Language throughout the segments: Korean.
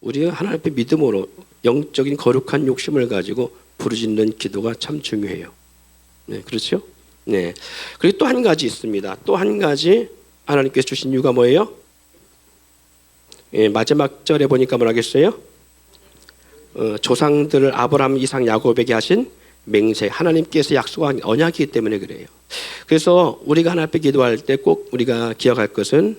우리가 하나님 앞에 믿음으로 영적인 거룩한 욕심을 가지고 부르짖는 기도가 참 중요해요. 네, 그렇죠? 네. 그리고 또 한 가지 있습니다. 또 한 가지 하나님께서 주신 이유가 뭐예요? 예, 마지막 절에 보니까 뭐라겠어요? 조상들을 아브라함, 이삭, 야곱에게 하신 맹세, 하나님께서 약속한 언약이기 때문에 그래요. 그래서 우리가 하나님 앞에 기도할 때 꼭 우리가 기억할 것은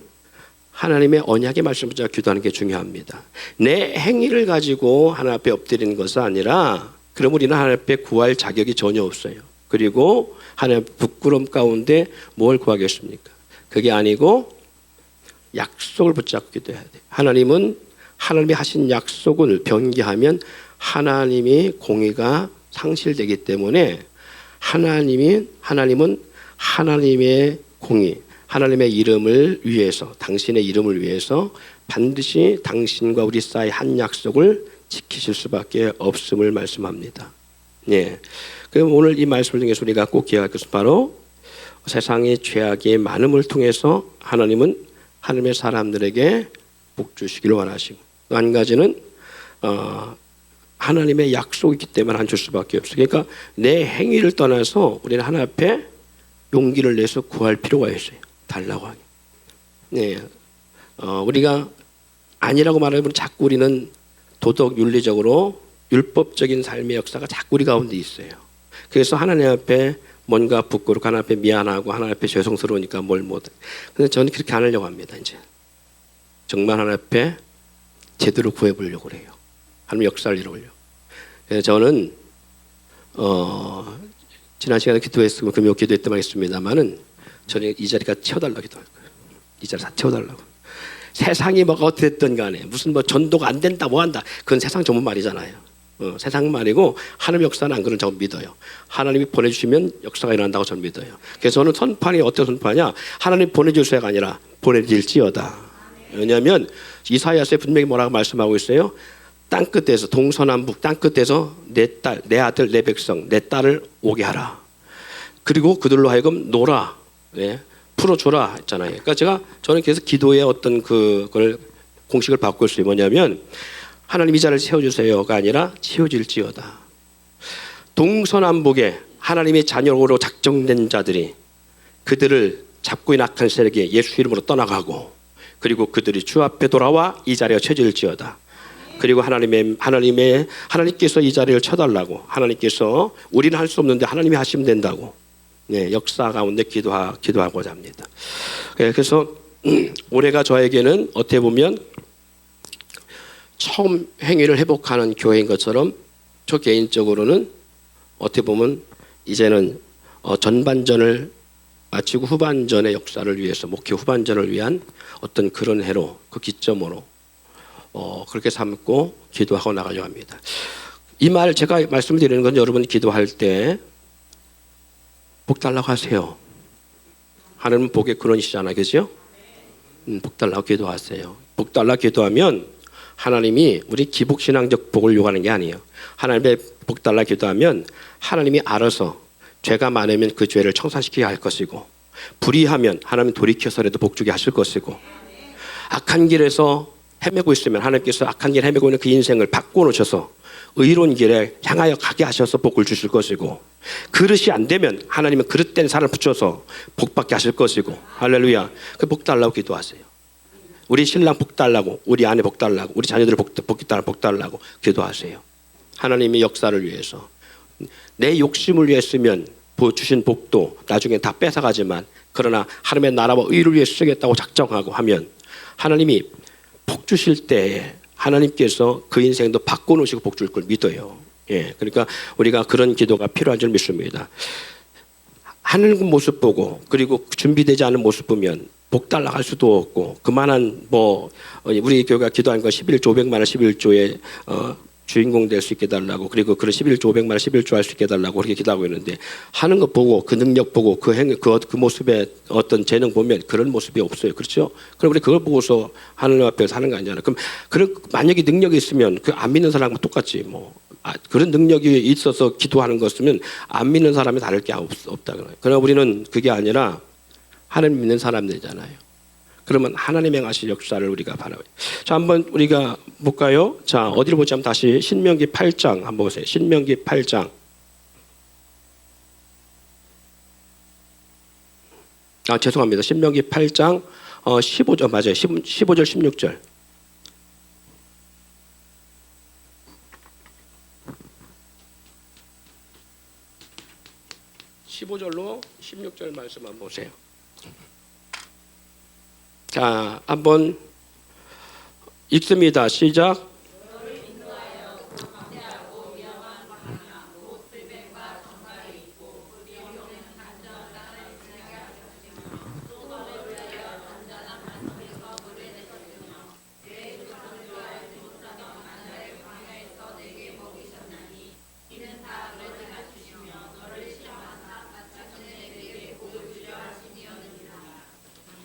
하나님의 언약의 말씀을 붙잡고 기도하는 게 중요합니다. 내 행위를 가지고 하나님 앞에 엎드리는 것은 아니라, 그럼 우리는 하나님 앞에 구할 자격이 전혀 없어요. 그리고 하나님 부끄러움 가운데 뭘 구하겠습니까? 그게 아니고 약속을 붙잡고 기도해야 돼요. 하나님은 하나님이 하신 약속을 변개하면 하나님의 공의가 상실되기 때문에 하나님은 하나님의 공의, 하나님의 이름을 위해서, 당신의 이름을 위해서 반드시 당신과 우리 사이 한 약속을 지키실 수밖에 없음을 말씀합니다. 예. 그럼 오늘 이 말씀 중에서 우리가 꼭 기억할 것은 바로 세상의 죄악의 많음을 통해서 하나님은 하나님의 사람들에게 복 주시기를 원하시고, 또 한 가지는 하나님의 약속이 있기 때문에 안 줄 수밖에 없어요. 그러니까 내 행위를 떠나서 우리는 하나님 앞에 용기를 내서 구할 필요가 있어요. 달라고 하기. 네. 우리가 아니라고 말하면 자꾸 우리는 도덕 윤리적으로 율법적인 삶의 역사가 자꾸 우리 가운데 있어요. 그래서 하나님 앞에 뭔가 부끄럽고 하나님 앞에 미안하고 하나님 앞에 죄송스러우니까 뭘 못. 근데 저는 그렇게 안 하려고 합니다. 이제 정말 하나님 앞에 제대로 구해보려고 그래요. 하나님 역사를 이루려고. 그래서 저는 지난 시간에 기도했으면 금요 기도했던 하겠습니다만은 저는 이 자리가 채워달라고 기도할 거예요. 이 자리 다 채워달라고. 세상이 뭐가 어떻게 됐든 간에 무슨 뭐 전도가 안 된다 뭐 한다, 그건 세상 전문 말이잖아요. 세상 말이고 하나님 역사는 안 그런 저는 믿어요. 하나님이 보내주시면 역사가 일어난다고 저는 믿어요. 그래서 저는 선판이 어떤 선판이냐, 하나님 보내주셔가 아니라 보내질지어다. 왜냐하면 이사야서에 분명히 뭐라고 말씀하고 있어요. 땅끝에서, 동서남북 땅끝에서 내 딸, 내 아들, 내 백성, 내 딸을 오게 하라. 그리고 그들로 하여금 놀아, 네, 풀어줘라 했잖아요. 그러니까 저는 계속 기도의 어떤 그걸 공식을 바꿀 수 있는 뭐냐면, 하나님 이 자를 세워주세요가 아니라 채워질지어다. 동서남북에 하나님의 자녀로 작정된 자들이 그들을 잡고 있는 악한 세력에 예수 이름으로 떠나가고, 그리고 그들이 주 앞에 돌아와 이 자리가 채워질지어다. 그리고 하나님께서 이 자리를 쳐달라고, 하나님께서 우리는 할 수 없는데 하나님이 하시면 된다고, 네, 역사 가운데 기도하고자 합니다. 그래서 올해가 저에게는 어떻게 보면 처음 행위를 회복하는 교회인 것처럼, 저 개인적으로는 어떻게 보면 이제는 전반전을 마치고 후반전의 역사를 위해서, 목회 후반전을 위한 어떤 그런 해로, 그 기점으로 그렇게 삼고 기도하고 나가려고 합니다. 이 말 제가 말씀드리는 건, 여러분이 기도할 때 복 달라고 하세요. 하나님은 복의 근원이시잖아요. 그죠? 복 달라고 기도하세요. 복 달라고 기도하면 하나님이 우리 기복신앙적 복을 요구하는 게 아니에요. 하나님의 복 달라고 기도하면 하나님이 알아서 죄가 많으면 그 죄를 청산시키게 할 것이고, 불의하면 하나님은 돌이켜서라도 복 주게 하실 것이고, 악한 길에서 헤매고 있으면 하나님께서 악한 길에 헤매고 있는 그 인생을 바꿔놓으셔서 의로운 길에 향하여 가게 하셔서 복을 주실 것이고, 그릇이 안 되면 하나님은 그릇된 살을 붙여서 복받게 하실 것이고, 할렐루야. 그 복 달라고 기도하세요. 우리 신랑 복 달라고, 우리 아내 복 달라고, 우리 자녀들 복 달라고 기도하세요. 하나님의 역사를 위해서. 내 욕심을 위해 쓰면 주신 복도 나중에 다 뺏어가지만, 그러나 하나님의 나라와 의를 위해 쓰겠다고 작정하고 하면 하나님이 복 주실 때에 하나님께서 그 인생도 바꿔놓으시고 복 줄 걸 믿어요. 예, 그러니까 우리가 그런 기도가 필요한 줄 믿습니다. 하는 모습 보고, 그리고 준비되지 않은 모습 보면 복 달라 할 수도 없고, 그만한 우리 교회가 기도한 거 11조 500만 원 11조에 주인공 될 수 있게 해달라고, 그리고 그런 11조 500만 원 11조 할 수 있게 해달라고 그렇게 기도하고 있는데, 하는 거 보고 그 능력 보고 그 모습에 어떤 재능 보면 그런 모습이 없어요. 그렇죠? 그럼 우리 그걸 보고서 하나님 앞에서 하는 거 아니잖아요. 그럼 만약에 능력이 있으면 그 안 믿는 사람과 똑같지 그런 능력이 있어서 기도하는 것이면 안 믿는 사람이 다를 게 없다. 그러나 우리는 그게 아니라 하나님 믿는 사람들이잖아요. 그러면 하나님의 행하실 역사를 우리가 바라봐요. 자, 한번 우리가 볼까요? 자, 어디를 보자면 다시 신명기 8장 한번 보세요. 신명기 8장. 죄송합니다. 신명기 8장 15절 맞아요. 15절 16절. 15절로 16절 말씀 한번 보세요. 자, 한번 읽습니다. 시작.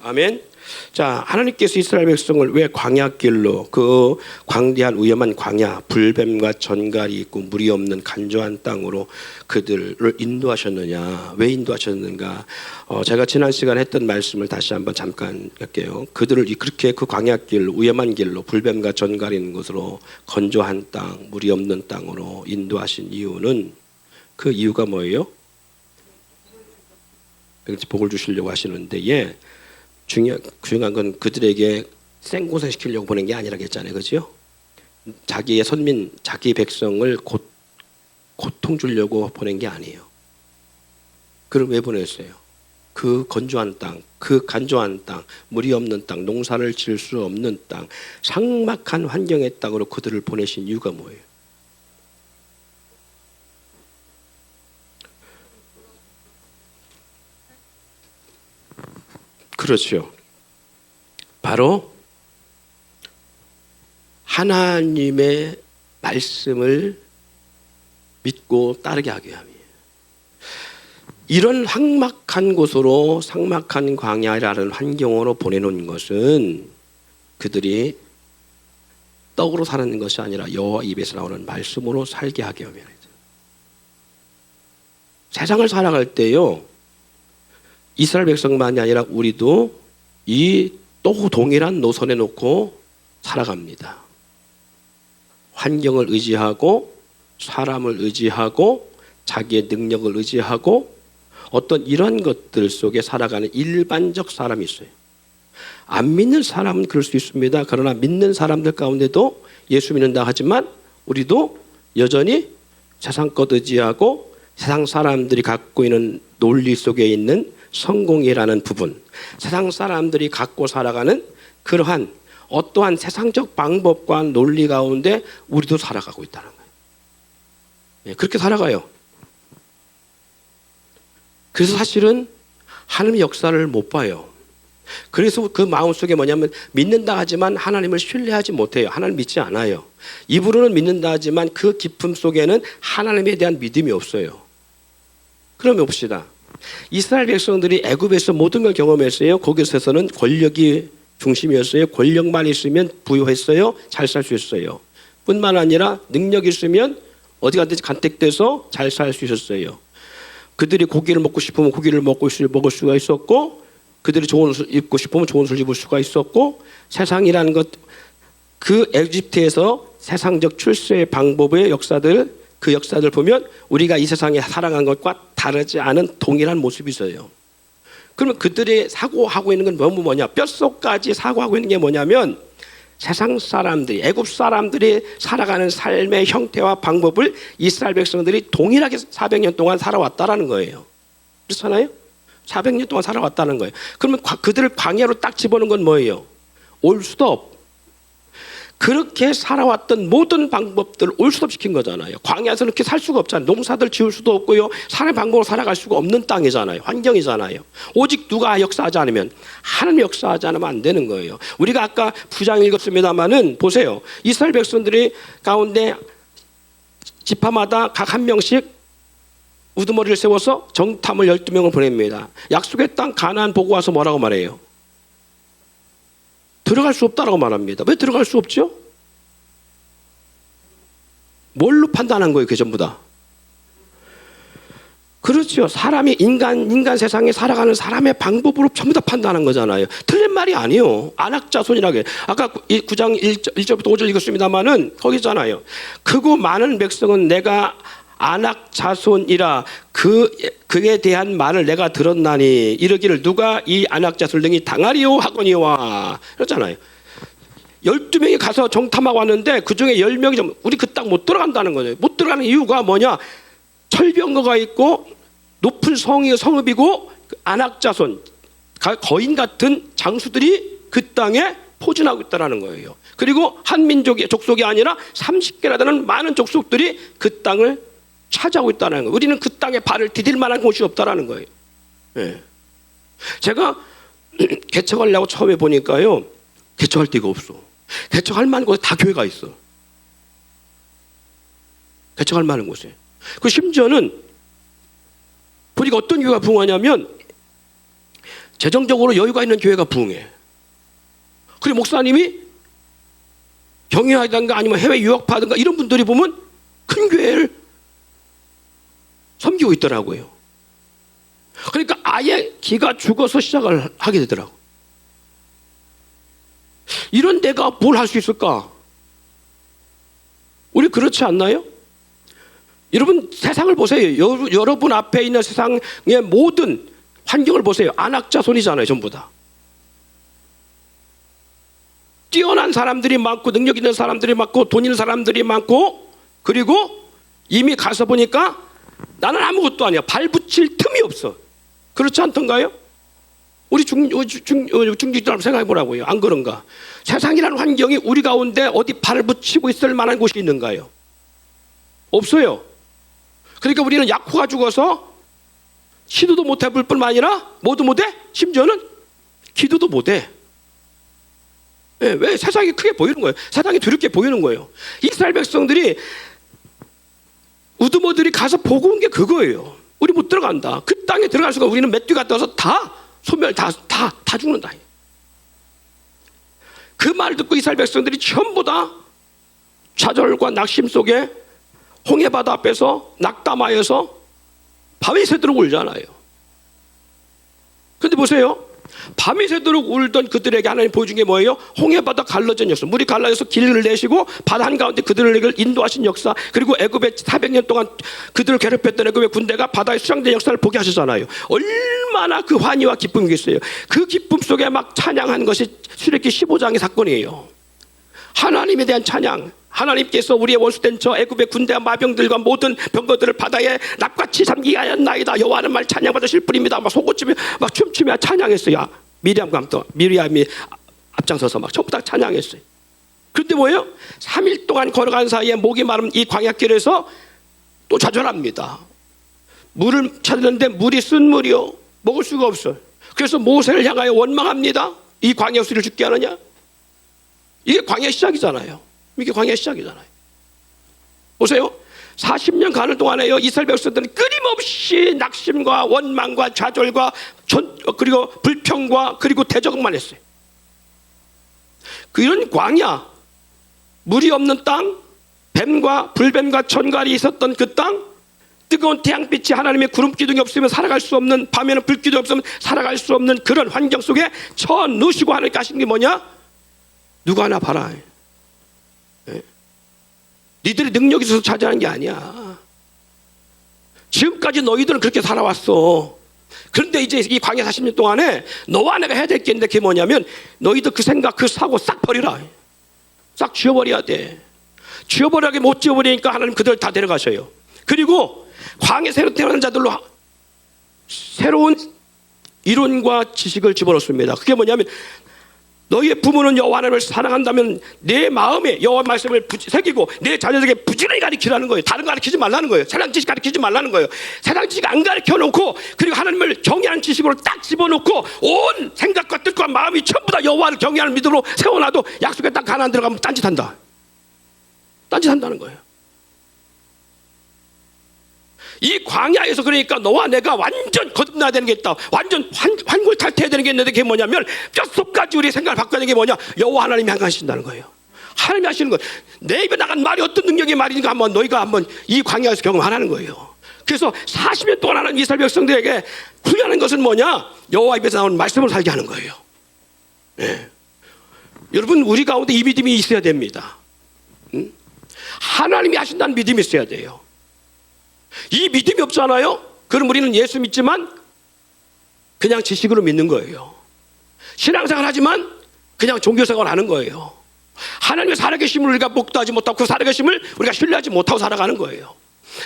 아멘. 자, 하나님께서 이스라엘 백성을 왜 광야길로, 그 광대한 위험한 광야, 불뱀과 전갈이 있고 물이 없는 간조한 땅으로 그들을 인도하셨느냐? 왜 인도하셨는가? 제가 지난 시간에 했던 말씀을 다시 한번 잠깐 할게요. 그들을 그렇게 그 광야길, 위험한 길로 불뱀과 전갈이 있는 곳으로, 건조한 땅, 물이 없는 땅으로 인도하신 이유는, 그 이유가 뭐예요? 복을 주시려고 하시는데, 예. 중요한 건 그들에게 생고생 시키려고 보낸 게 아니라겠잖아요. 그죠? 자기의 선민, 자기 백성을 고통 주려고 보낸 게 아니에요. 그럼 왜 보냈어요? 그 건조한 땅, 그 간조한 땅, 물이 없는 땅, 농사를 지을 수 없는 땅, 삭막한 환경의 땅으로 그들을 보내신 이유가 뭐예요? 그렇죠. 바로 하나님의 말씀을 믿고 따르게 하기 위함이에요. 이런 삭막한 곳으로, 삭막한 광야라는 환경으로 보내놓은 것은 그들이 떡으로 사는 것이 아니라 여호와 입에서 나오는 말씀으로 살게 하기 위함이에요. 세상을 살아갈 때요, 이스라엘 백성만이 아니라 우리도 이 또 동일한 노선에 놓고 살아갑니다. 환경을 의지하고, 사람을 의지하고, 자기의 능력을 의지하고, 어떤 이런 것들 속에 살아가는 일반적 사람이 있어요. 안 믿는 사람은 그럴 수 있습니다. 그러나 믿는 사람들 가운데도 예수 믿는다 하지만 우리도 여전히 세상 것 의지하고, 세상 사람들이 갖고 있는 논리 속에 있는 성공이라는 부분, 세상 사람들이 갖고 살아가는 그러한 어떠한 세상적 방법과 논리 가운데 우리도 살아가고 있다는 거예요. 네, 그렇게 살아가요. 그래서 사실은 하나님의 역사를 못 봐요. 그래서 그 마음속에 뭐냐면, 믿는다 하지만 하나님을 신뢰하지 못해요. 하나님 믿지 않아요. 입으로는 믿는다 하지만 그 깊음 속에는 하나님에 대한 믿음이 없어요. 그러면 봅시다. 이스라엘 백성들이 애굽에서 모든 걸 경험했어요. 거기서는 권력이 중심이었어요. 권력만 있으면 부유했어요. 잘 살 수 있어요. 뿐만 아니라 능력이 있으면 어디 가든지 간택돼서 잘 살 수 있었어요. 그들이 고기를 먹고 싶으면 고기를 먹을 수가 있었고, 그들이 좋은 옷을 입고 싶으면 좋은 옷을 입을 수가 있었고, 세상이라는 것, 그 에집트에서 세상적 출세의 방법의 역사들, 그 역사들 보면 우리가 이 세상에 살아간 것과 다르지 않은 동일한 모습이 있어요. 그러면 그들이 사고하고 있는 건 뭐냐? 뼛속까지 사고하고 있는 게 뭐냐면, 세상 사람들이, 애굽 사람들이 살아가는 삶의 형태와 방법을 이스라엘 백성들이 동일하게 400년 동안 살아왔다라는 거예요. 그렇잖아요? 400년 동안 살아왔다는 거예요. 그러면 그들을 광야로 딱 집어넣은 건 뭐예요? 올 수도 그렇게 살아왔던 모든 방법들을 올스톱 시킨 거잖아요. 광야에서 그렇게 살 수가 없잖아요. 농사들 지을 수도 없고요. 사람의 방법으로 살아갈 수가 없는 땅이잖아요. 환경이잖아요. 오직 누가 역사하지 않으면, 하나님 역사하지 않으면 안 되는 거예요. 우리가 아까 부장 읽었습니다마는 보세요. 이스라엘 백성들이 가운데 지파마다 각 한 명씩 우두머리를 세워서 정탐을 12명을 보냅니다. 약속의 땅 가나안 보고 와서 뭐라고 말해요? 들어갈 수 없다라고 말합니다. 왜 들어갈 수 없죠? 뭘로 판단한 거예요, 그 전부 다? 그렇죠. 사람이 인간 세상에 살아가는 사람의 방법으로 전부 다 판단한 거잖아요. 틀린 말이 아니에요. 안악자손이라고 해요. 아까 9장 1절부터 5절 읽었습니다마는 거기 있잖아요. 크고 많은 백성은 내가 안악자손이라 그에 대한 말을 내가 들었나니 이르기를 누가 이 안악자손 등이 당하리요 하거니와 그렇잖아요. 12명이 가서 정탐하고 왔는데 그중에 10명이 우리 그 땅 못 들어간다는 거예요. 못 들어가는 이유가 뭐냐? 철병거가 있고 높은 성읍이고 안악자손 거인 같은 장수들이 그 땅에 포진하고 있다는 거예요. 그리고 한 민족의 족속이 아니라 30개나 되는 많은 족속들이 그 땅을 차지하고 있다는 거예요. 우리는 그 땅에 발을 디딜 만한 곳이 없다는 거예요. 네. 제가 개척하려고 처음에 보니까요, 개척할 데가 없어. 개척할 만한 곳에 다 교회가 있어. 개척할 만한 곳에. 그 심지어는 보니까 어떤 교회가 부흥하냐면 재정적으로 여유가 있는 교회가 부흥해. 그리고 목사님이 경유하든가 아니면 해외 유학파든가 이런 분들이 보면 큰 교회를 섬기고 있더라고요. 그러니까 아예 기가 죽어서 시작을 하게 되더라고. 이런 데가 뭘 할 수 있을까? 우리 그렇지 않나요? 여러분 세상을 보세요. 여러분 앞에 있는 세상의 모든 환경을 보세요. 안악자손이잖아요. 전부 다. 뛰어난 사람들이 많고 능력 있는 사람들이 많고 돈 있는 사람들이 많고 그리고 이미 가서 보니까 나는 아무것도 아니야. 발 붙일 틈이 없어. 그렇지 않던가요? 우리 중직들 한번 생각해 보라고요. 안 그런가? 세상이라는 환경이 우리 가운데 어디 발을 붙이고 있을 만한 곳이 있는가요? 없어요. 그러니까 우리는 약호가 죽어서 시도도 못 해볼 뿐만 아니라 뭐도 못해? 심지어는 기도도 못해. 네, 왜? 세상이 크게 보이는 거예요. 세상이 두렵게 보이는 거예요. 이스라엘 백성들이 우두머들이 가서 보고 온 게 그거예요. 우리 못 들어간다. 그 땅에 들어갈 수가 우리는 몇 뒤 갔다 와서 다 소멸 다 죽는다. 그 말을 듣고 이스라엘 백성들이 전부 다 좌절과 낙심 속에 홍해바다 앞에서 낙담하여서 밤이 새도록 울잖아요. 근데 보세요. 밤이 새도록 울던 그들에게 하나님 보여준 게 뭐예요? 홍해바다 갈라진 역사. 물이 갈라져서 길을 내시고 바다 한가운데 그들을 인도하신 역사. 그리고 애굽에 400년 동안 그들을 괴롭혔던 애굽의 군대가 바다에 수장된 역사를 보게 하셨잖아요. 얼마나 그 환희와 기쁨이 있어요. 그 기쁨 속에 막 찬양한 것이 출애굽기 15장의 사건이에요. 하나님에 대한 찬양. 하나님께서 우리의 원수된 저 애굽의 군대와 마병들과 모든 병거들을 바다에 납같이 잠기게 하였나이다. 여호와는 말 찬양받으실 뿐입니다. 막 속옷치며 막 춤추며 찬양했어요. 미리암이 앞장서서 막 전부 다 찬양했어요. 그런데 뭐예요? 3일 동안 걸어간 사이에 목이 마른 이 광야길에서 또 좌절합니다. 물을 찾는데 물이 쓴 물이요. 먹을 수가 없어요. 그래서 모세를 향하여 원망합니다. 이 광야 수를 죽게 하느냐? 이게 광야 시작이잖아요. 이게 광야 시작이잖아요. 보세요. 40년 가는 동안에요. 이스라엘 백성들은 끊임없이 낙심과 원망과 좌절과 그리고 불평과 그리고 대적만 했어요. 그런 광야, 물이 없는 땅, 뱀과 불뱀과 전갈이 있었던 그 땅, 뜨거운 태양빛이 하나님의 구름 기둥이 없으면 살아갈 수 없는, 밤에는 불 기둥이 없으면 살아갈 수 없는 그런 환경 속에 쳐넣으시고 하나님께 하신 게 뭐냐? 누가 하나 봐라. 니들이 능력이 있어서 차지하는 게 아니야. 지금까지 너희들은 그렇게 살아왔어. 그런데 이제 이 광야 40년 동안에 너와 내가 해야 될 게 있는데 그게 뭐냐면 너희들 그 생각 그 사고 싹 버리라. 싹 지워버려야 돼. 지워버리게 못 지워버리니까 하나님 그들 다 데려가셔요. 그리고 광야 새로 태어난 자들로 새로운 이론과 지식을 집어넣습니다. 그게 뭐냐면 너희의 부모는 여호와 하나님을 사랑한다면 내 마음에 여호와 말씀을 새기고 내 자녀에게 부지런히 가르치라는 거예요. 다른 거 가르치지 말라는 거예요. 세상 지식 가르치지 말라는 거예요. 세상 지식 안 가르쳐 놓고 그리고 하나님을 경외하는 지식으로 딱 집어넣고 온 생각과 뜻과 마음이 전부 다 여호와를 경외하는 믿음으로 세워놔도 약속의 땅 가나안 들어가면 딴짓한다. 딴짓한다는 거예요. 이 광야에서 그러니까 너와 내가 완전 거듭나야 되는 게 있다. 완전 환골탈태해야 되는 게 있는데 그게 뭐냐면 뼛속까지 우리의 생각을 바꿔야 되는 게 뭐냐? 여호와 하나님이 하신다는 거예요. 하나님이 하시는 거예요. 내 입에 나간 말이 어떤 능력의 말인가 한번 너희가 한번 이 광야에서 경험하라는 거예요. 그래서 40년 동안 하는 이스라엘 백성들에게 훈련하는 것은 뭐냐? 여호와 입에서 나오는 말씀을 살게 하는 거예요. 여러분, 우리 가운데 이 믿음이 있어야 됩니다. 하나님이 하신다는 믿음이 있어야 돼요. 이 믿음이 없잖아요. 그럼 우리는 예수 믿지만 그냥 지식으로 믿는 거예요. 신앙생활 하지만 그냥 종교생활 하는 거예요. 하나님의 살아계심을 우리가 목도하지 못하고 그 살아계심을 우리가 신뢰하지 못하고 살아가는 거예요.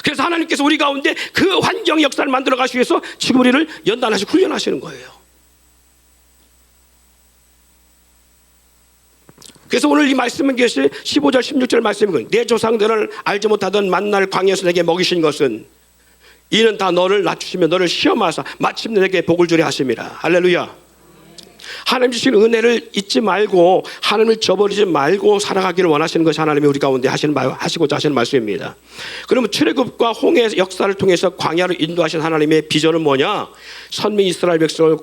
그래서 하나님께서 우리 가운데 그 환경 역사를 만들어 가시기 위해서 지금 우리를 연단하시고 훈련하시는 거예요. 그래서 오늘 이 말씀은 15절 16절 말씀은 내 조상들을 알지 못하던 만날 광야에서 내게 먹이신 것은 이는 다 너를 낮추시며 너를 시험하사 마침내 내게 복을 주려 하심이라. 할렐루야. 하나님 주신 은혜를 잊지 말고 하나님을 저버리지 말고 살아가기를 원하시는 것이 하나님이 우리 가운데 하시고자 하시는 말씀입니다. 그러면 출애굽과 홍해 역사를 통해서 광야로 인도하신 하나님의 비전은 뭐냐? 선민 이스라엘 백성을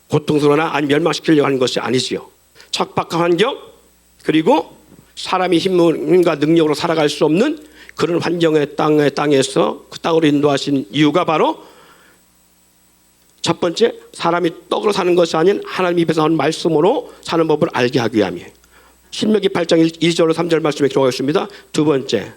고통스러우나 아니 멸망시키려고 하는 것이 아니지요. 척박한 환경 그리고 사람이 힘과 능력으로 살아갈 수 없는 그런 환경의 땅에서 그 땅으로 인도하신 이유가 바로 첫 번째, 사람이 떡으로 사는 것이 아닌 하나님 입에서 나온 말씀으로 사는 법을 알게 하기 위함이에요. 신명기 8장 2절 3절 말씀에 기록하고 있습니다. 두 번째,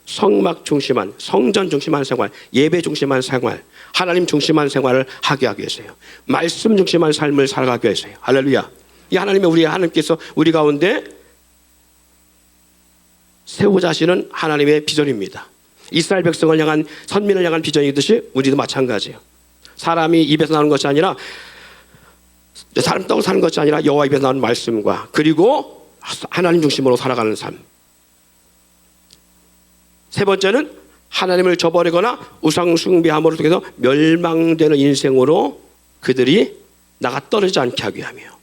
성막 중심한, 성전 중심한 생활, 예배 중심한 생활, 하나님 중심한 생활을 하게 하기 위해서요. 말씀 중심한 삶을 살아가기 위해서요. 할렐루야. 이 하나님께서 우리 가운데 세우자 하시는 하나님의 비전입니다. 이스라엘 백성을 향한, 선민을 향한 비전이듯이 우리도 마찬가지예요. 사람이 입에서 나오는 것이 아니라, 사람 떡을 사는 것이 아니라 여호와 입에서 나오는 말씀과 그리고 하나님 중심으로 살아가는 삶. 세 번째는 하나님을 저버리거나 우상 숭배함으로 통해서 멸망되는 인생으로 그들이 나가 떨어지지 않게 하기 위함이요.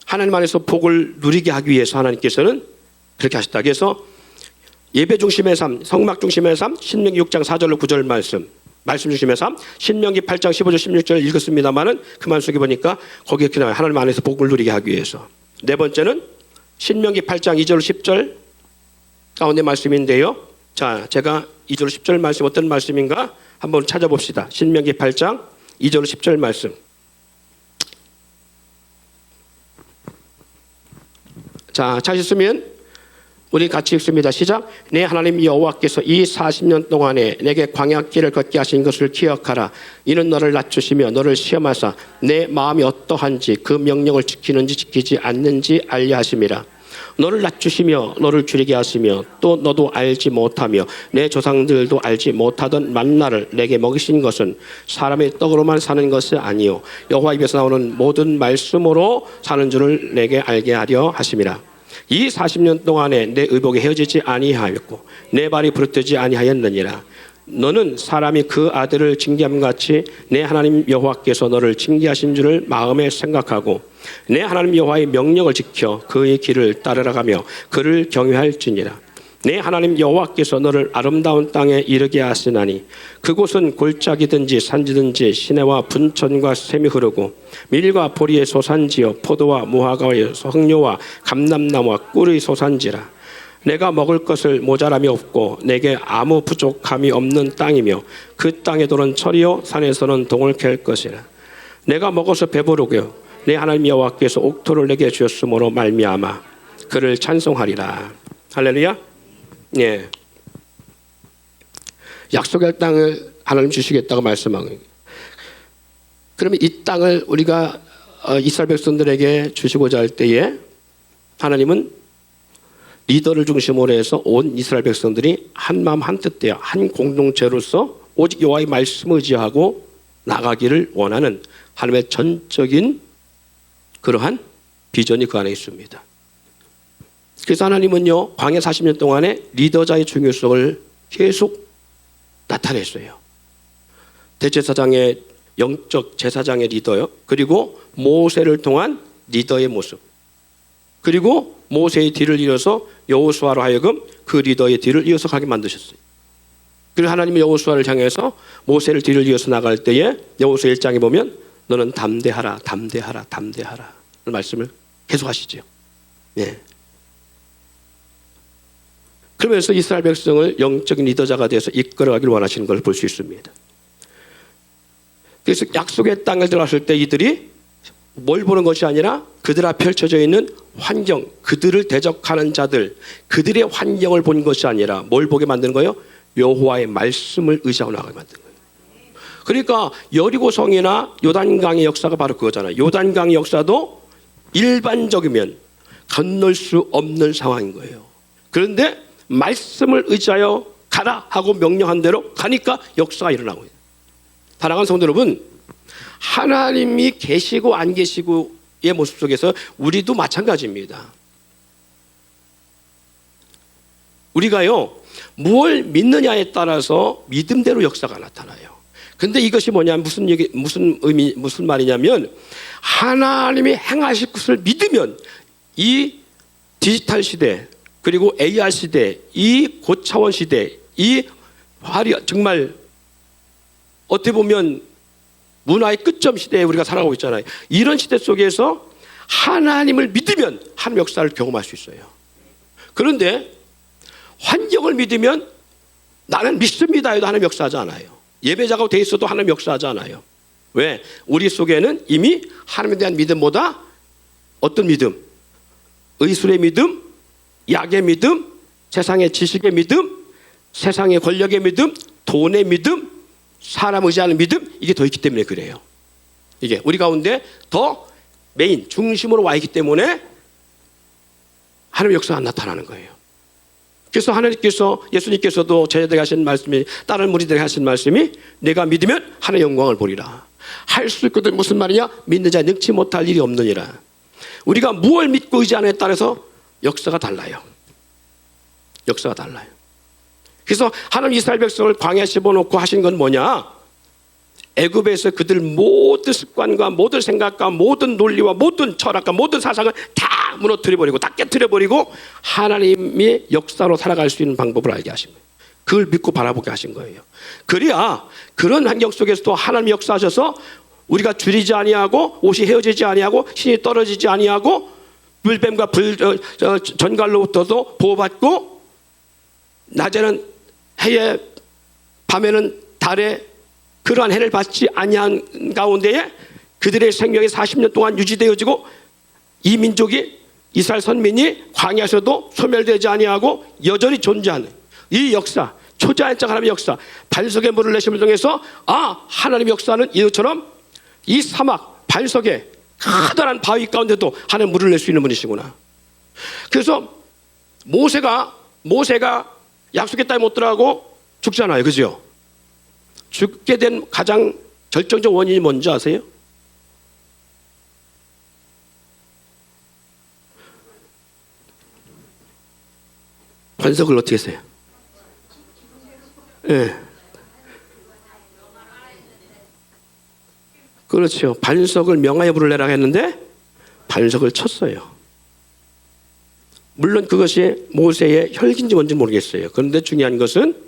하나님 안에서 복을 누리게 하기 위해서 하나님께서는 그렇게 하셨다. 그래서 예배 중심의 삶, 성막 중심의 삶, 신명기 6장 4절로 9절 말씀 중심의 삶, 신명기 8장 15절 16절 읽었습니다만은 그만 속에 보니까 거기에 이렇게 나와요. 하나님 안에서 복을 누리게 하기 위해서. 네 번째는 신명기 8장 2절 10절 가운데 말씀인데요. 자, 제가 2절 10절 말씀 어떤 말씀인가 한번 찾아봅시다. 신명기 8장 2절 10절 말씀. 자, 찾으시면 우리 같이 읽습니다. 시작. 내 하나님 여호와께서 이 40년 동안에 내게 광야길을 걷게 하신 것을 기억하라. 이는 너를 낮추시며 너를 시험하사 내 마음이 어떠한지 그 명령을 지키는지 지키지 않는지 알려 하심이라. 너를 낮추시며 너를 줄이게 하시며 또 너도 알지 못하며 내 조상들도 알지 못하던 만나를 내게 먹이신 것은 사람의 떡으로만 사는 것이 아니요 여호와 입에서 나오는 모든 말씀으로 사는 줄을 내게 알게 하려 하심이라. 이 40년 동안에 내 의복이 헤어지지 아니하였고 내 발이 부르뜨지 아니하였느니라. 너는 사람이 그 아들을 징계함 같이 내 하나님 여호와께서 너를 징계하신 줄을 마음에 생각하고 내 하나님 여호와의 명령을 지켜 그의 길을 따르라가며 그를 경외할지니라. 내 하나님 여호와께서 너를 아름다운 땅에 이르게 하시나니 그곳은 골짜기든지 산지든지 시내와 분천과 샘이 흐르고 밀과 보리의 소산지요 포도와 무화과의 석류와 감람나무와 꿀의 소산지라. 내가 먹을 것을 모자람이 없고 내게 아무 부족함이 없는 땅이며 그 땅에 도는 철이요 산에서는 동을 캘 것이라. 내가 먹어서 배부르고요 내 하나님 여호와께서 옥토를 내게 주셨으므로 말미암아 그를 찬송하리라. 할렐루야. 예. 약속의 땅을 하나님 주시겠다고 말씀하고, 그러면 이 땅을 우리가 이스라엘 백성들에게 주시고자 할 때에 하나님은 리더를 중심으로 해서 온 이스라엘 백성들이 한 마음 한 뜻대로 한 공동체로서 오직 여호와의 말씀을 의지하고 나가기를 원하는 하나님의 전적인 그러한 비전이 그 안에 있습니다. 그래서 하나님은요 광야 40년 동안에 리더자의 중요성을 계속 나타냈어요. 대제사장의 영적 제사장의 리더요, 그리고 모세를 통한 리더의 모습, 그리고 모세의 뒤를 이어서 여호수아로 하여금 그 리더의 뒤를 이어서 가게 만드셨어요. 그리고 하나님이 여호수아를 향해서 모세를 뒤를 이어서 나갈 때에 여호수아 1장에 보면 너는 담대하라 담대하라 담대하라 말씀을 계속 하시죠. 예. 그러면서 이스라엘 백성을 영적인 리더자가 돼서 이끌어가기를 원하시는 걸 볼 수 있습니다. 그래서 약속의 땅을 들어갔을 때 이들이 뭘 보는 것이 아니라 그들 앞에 펼쳐져 있는 환경, 그들을 대적하는 자들, 그들의 환경을 본 것이 아니라 뭘 보게 만드는 거예요? 여호와의 말씀을 의지하고 나가게 만드는 거예요. 그러니까 여리고성이나 요단강의 역사가 바로 그거잖아요. 요단강의 역사도 일반적이면 건널 수 없는 상황인 거예요. 그런데 말씀을 의지하여 가라 하고 명령한 대로 가니까 역사가 일어나고 있어요. 사랑하는 성도 여러분, 하나님이 계시고 안 계시고의 모습 속에서 우리도 마찬가지입니다. 우리가요, 무엇을 믿느냐에 따라서 믿음대로 역사가 나타나요. 근데 이것이 뭐냐, 무슨 말이냐면, 하나님이 행하실 것을 믿으면 이 디지털 시대, 그리고 AR 시대, 이 고차원 시대, 이 정말 어떻게 보면 문화의 끝점 시대에 우리가 살아가고 있잖아요. 이런 시대 속에서 하나님을 믿으면 하나님 역사를 경험할 수 있어요. 그런데 환경을 믿으면 나는 믿습니다 해도 하나님 역사하지 않아요. 예배자가 돼 있어도 하나님 역사하지 않아요. 왜? 우리 속에는 이미 하나님에 대한 믿음보다 어떤 믿음? 의술의 믿음, 약의 믿음, 세상의 지식의 믿음, 세상의 권력의 믿음, 돈의 믿음, 사람 의지하는 믿음, 이게 더 있기 때문에 그래요. 이게 우리 가운데 더 메인, 중심으로 와 있기 때문에 하나님의 역사가 나타나는 거예요. 그래서 하나님께서, 예수님께서도 제자들에게 하신 말씀이, 다른 무리들에게 하신 말씀이 내가 믿으면 하나님의 영광을 보리라. 할 수 있거든. 무슨 말이냐? 믿는 자에 능치 못할 일이 없느니라. 우리가 무엇을 믿고 의지하느냐에 따라서 역사가 달라요. 역사가 달라요. 그래서 하나님 이스라엘 백성을 광야에 집어넣고 하신 건 뭐냐? 애굽에서 그들 모든 습관과 모든 생각과 모든 논리와 모든 철학과 모든 사상을 다 무너뜨려버리고 다 깨뜨려버리고 하나님의 역사로 살아갈 수 있는 방법을 알게 하신 거예요. 그걸 믿고 바라보게 하신 거예요. 그래야 그런 환경 속에서도 하나님이 역사하셔서 우리가 줄이지 아니하고 옷이 헤어지지 아니하고 신이 떨어지지 아니하고 물뱀과 전갈로부터도 보호받고 낮에는 해에 밤에는 달에 그러한 해를 받지 아니한 가운데에 그들의 생명이 40년 동안 유지되어지고 이 민족이 이스라엘 선민이 광야에서도 소멸되지 아니하고 여전히 존재하는 이 역사, 초자연적 하나님의 역사, 반석에 물을 내심을 통해서 하나님의 역사는 이처럼 이 사막 반석에 커다란 바위 가운데도 하나님 물을 낼 수 있는 분이시구나. 그래서 모세가 약속의 땅에 못 들어가고 죽잖아요. 그죠? 죽게 된 가장 결정적 원인이 뭔지 아세요? 반석을 어떻게 했어요? 네. 그렇죠. 반석을 명하여 불을 내라 했는데 반석을 쳤어요. 물론 그것이 모세의 혈기인지 뭔지 모르겠어요. 그런데 중요한 것은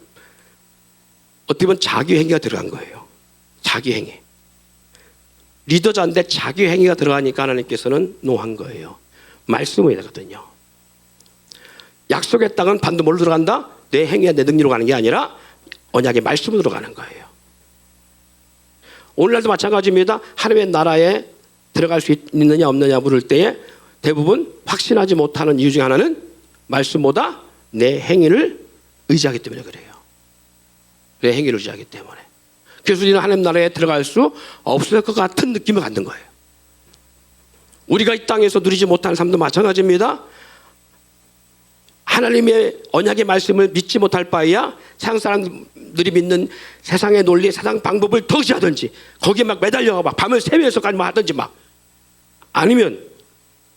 어떻게 보면 자기행위가 들어간 거예요. 자기행위. 리더자인데 자기행위가 들어가니까 하나님께서는 노한 거예요. 말씀을 하거든요. 약속의 땅은 반드 뭘로 들어간다? 내 행위와 내 능력으로 가는 게 아니라 언약의 말씀으로 들어가는 거예요. 오늘날도 마찬가지입니다. 하나님의 나라에 들어갈 수 있느냐 없느냐 물을 때에 대부분 확신하지 못하는 이유 중 하나는 말씀보다 내 행위를 의지하기 때문에 그래요. 내 행위를 의지하기 때문에. 그래서 우리는 하나님 나라에 들어갈 수 없을 것 같은 느낌을 갖는 거예요. 우리가 이 땅에서 누리지 못하는 삶도 마찬가지입니다. 하나님의 언약의 말씀을 믿지 못할 바에야 세상 사람들이 믿는 세상의 논리, 세상 방법을 더 의지하든지 거기에 막 매달려가 막 밤을 새면서까지 막 하든지 막 아니면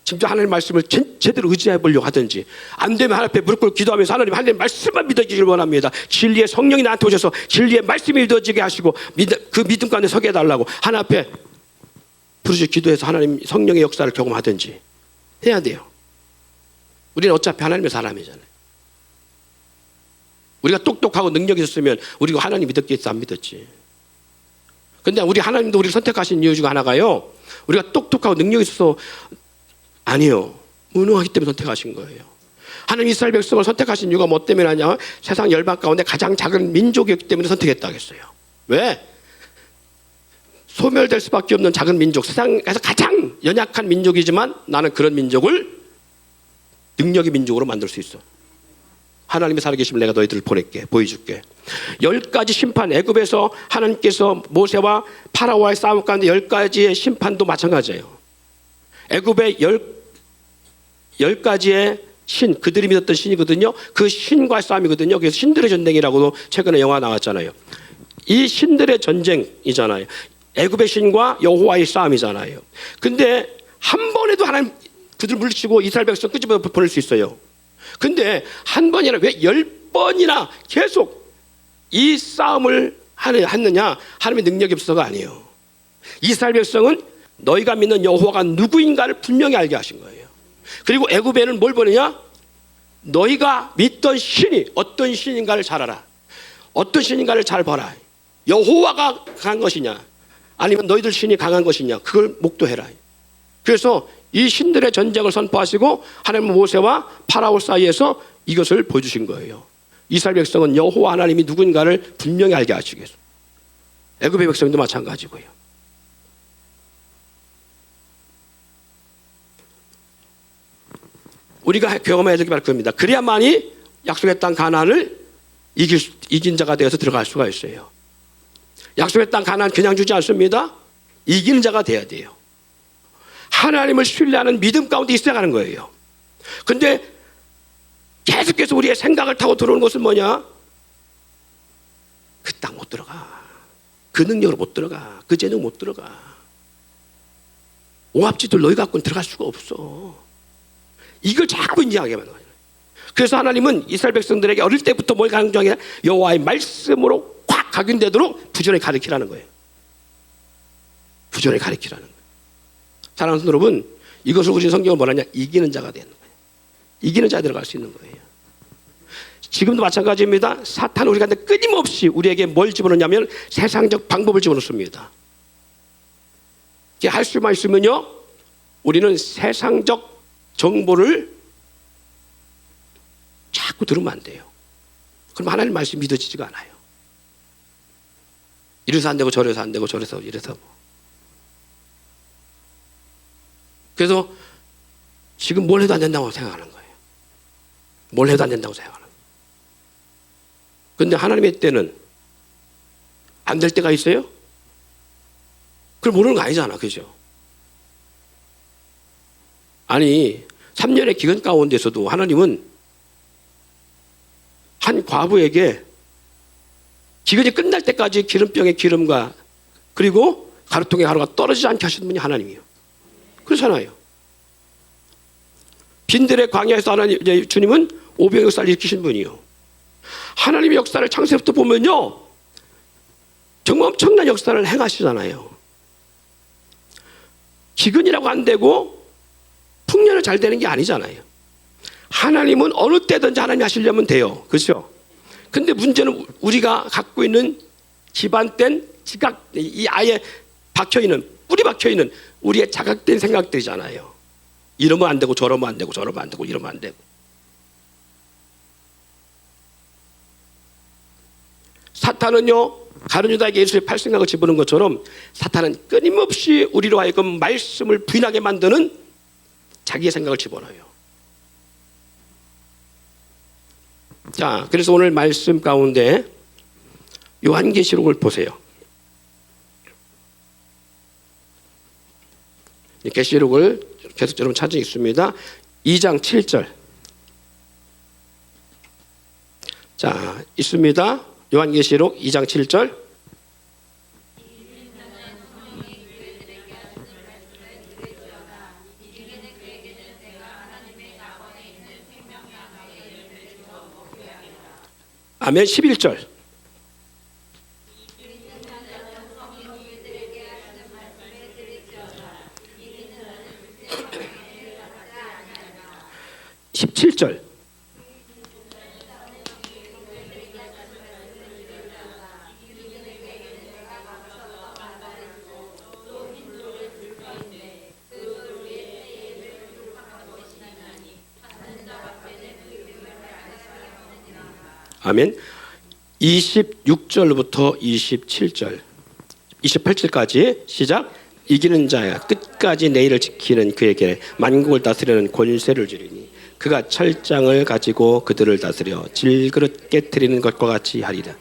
진짜 하나님의 말씀을 제대로 의지해 보려고 하든지 안 되면 하나님 앞에 무릎 꿇고 기도하면서 하나님의 말씀만 믿어지길 원합니다. 진리의 성령이 나한테 오셔서 진리의 말씀이 믿어지게 하시고 그 믿음 가운데 서게 해달라고 하나님 앞에 부르짖어 기도해서 하나님 성령의 역사를 경험하든지 해야 돼요. 우리는 어차피 하나님의 사람이잖아요. 우리가 똑똑하고 능력이 있었으면 우리가 하나님 믿었겠지 안 믿었지. 근데 우리 하나님도 우리를 선택하신 이유 중 하나가요. 우리가 똑똑하고 능력이 있어서 아니요. 무능하기 때문에 선택하신 거예요. 하나님 이스라엘 백성을 선택하신 이유가 뭐 때문에 하냐? 세상 열방 가운데 가장 작은 민족이었기 때문에 선택했다겠어요. 왜? 소멸될 수밖에 없는 작은 민족, 세상에서 가장 연약한 민족이지만 나는 그런 민족을 능력의 민족으로 만들 수 있어. 하나님이 살아계시면 내가 너희들을 보낼게, 보여줄게. 10가지 심판, 애굽에서 하나님께서 모세와 파라오와의 싸움 가운데 10가지의 심판도 마찬가지예요. 애굽의 10가지의 신, 그들이 믿었던 신이거든요. 그 신과의 싸움이거든요. 그래서 신들의 전쟁이라고도 최근에 영화 나왔잖아요. 이 신들의 전쟁이잖아요. 애굽의 신과 여호와의 싸움이잖아요. 근데 한 번에도 하나님 그들을 물리치고 이스라엘 백성 끄집어 보낼 수 있어요. 근데 한 번이나 왜 10번이나 계속 이 싸움을 하느냐? 하나님의 능력이 없어서가 아니에요. 이스라엘 백성은 너희가 믿는 여호와가 누구인가를 분명히 알게 하신 거예요. 그리고 애굽에는 뭘 보느냐? 너희가 믿던 신이 어떤 신인가를 잘 알아. 어떤 신인가를 잘 봐라. 여호와가 강한 것이냐 아니면 너희들 신이 강한 것이냐, 그걸 목도해라. 그래서 이 신들의 전쟁을 선포하시고 하나님은 모세와 파라오 사이에서 이것을 보여주신 거예요. 이스라엘 백성은 여호와 하나님이 누군가를 분명히 알게 하시기 위해서. 애굽의 백성도 마찬가지고요. 우리가 경험해야 될 게 바로 그겁니다. 그래야만이 약속의 땅 가나안을 이긴 자가 되어서 들어갈 수가 있어요. 약속의 땅 가나안 그냥 주지 않습니다. 이기는 자가 돼야 돼요. 하나님을 신뢰하는 믿음 가운데 있어야 하는 거예요. 근데 계속해서 우리의 생각을 타고 들어오는 것은 뭐냐? 그 땅 못 들어가. 그 능력으로 못 들어가. 그 재능 못 들어가. 오합지들 너희 갖고는 들어갈 수가 없어. 이걸 자꾸 인지하게 만들어요. 그래서 하나님은 이스라엘 백성들에게 어릴 때부터 뭘 강조하냐? 여호와의 말씀으로 꽉 각인되도록 부전에 가르치라는 거예요. 부전에 가르치라는 거예요. 사랑하는 여러분, 이것을 우리 성경은 뭐라냐? 이기는 자가 되는 거예요. 이기는 자가 들어갈 수 있는 거예요. 지금도 마찬가지입니다. 사탄은 우리가 끊임없이 우리에게 뭘 집어넣냐면 세상적 방법을 집어넣습니다. 할 수만 있으면요, 우리는 세상적 정보를 자꾸 들으면 안 돼요. 그럼 하나님 말씀이 믿어지지가 않아요. 이래서 안 되고 저래서 안 되고 저래서 이래서. 그래서 지금 뭘 해도 안 된다고 생각하는 거예요. 뭘 해도 안 된다고 생각하는 거예요. 그런데 하나님의 때는 안 될 때가 있어요? 그걸 모르는 거 아니잖아. 그죠? 아니 3년의 기간 가운데서도 하나님은 한 과부에게 기근이 끝날 때까지 기름병의 기름과 그리고 가루통의 가루가 떨어지지 않게 하시는 분이 하나님이에요. 그렇잖아요. 빈들의 광야에서 하나님, 주님은 오병의 역사를 일으키신 분이요. 하나님의 역사를 창세부터 보면요, 정말 엄청난 역사를 행하시잖아요. 기근이라고 안 되고 풍년은 잘 되는 게 아니잖아요. 하나님은 어느 때든지 하나님이 하시려면 돼요. 그렇죠? 근데 문제는 우리가 갖고 있는 기반된 지각, 이 아예 박혀있는, 뿌리 박혀있는 우리의 자각된 생각들이잖아요. 이러면 안 되고 저러면 안 되고 저러면 안 되고 이러면 안 되고. 사탄은요, 가룟 유다에게 예수의 팔생각을 집어넣은 것처럼 사탄은 끊임없이 우리로 하여금 말씀을 부인하게 만드는 자기의 생각을 집어넣어요. 자, 그래서 오늘 말씀 가운데 요한계시록을 보세요. 계시록을 계속 여러분 찾아 있습니다. 2장 7절. 자, 있습니다. 요한계시록 2장 7절. 아멘. 11절. (17절) 아멘. 26절부터 27절 28절까지 시작. 이기는 자야 끝까지 내 일을 지키는 그에게 만국을 다스리는 권세를 주리니 그가 철장을 가지고 그들을 다스려 질그릇 깨트리는 것과 같이 하리라.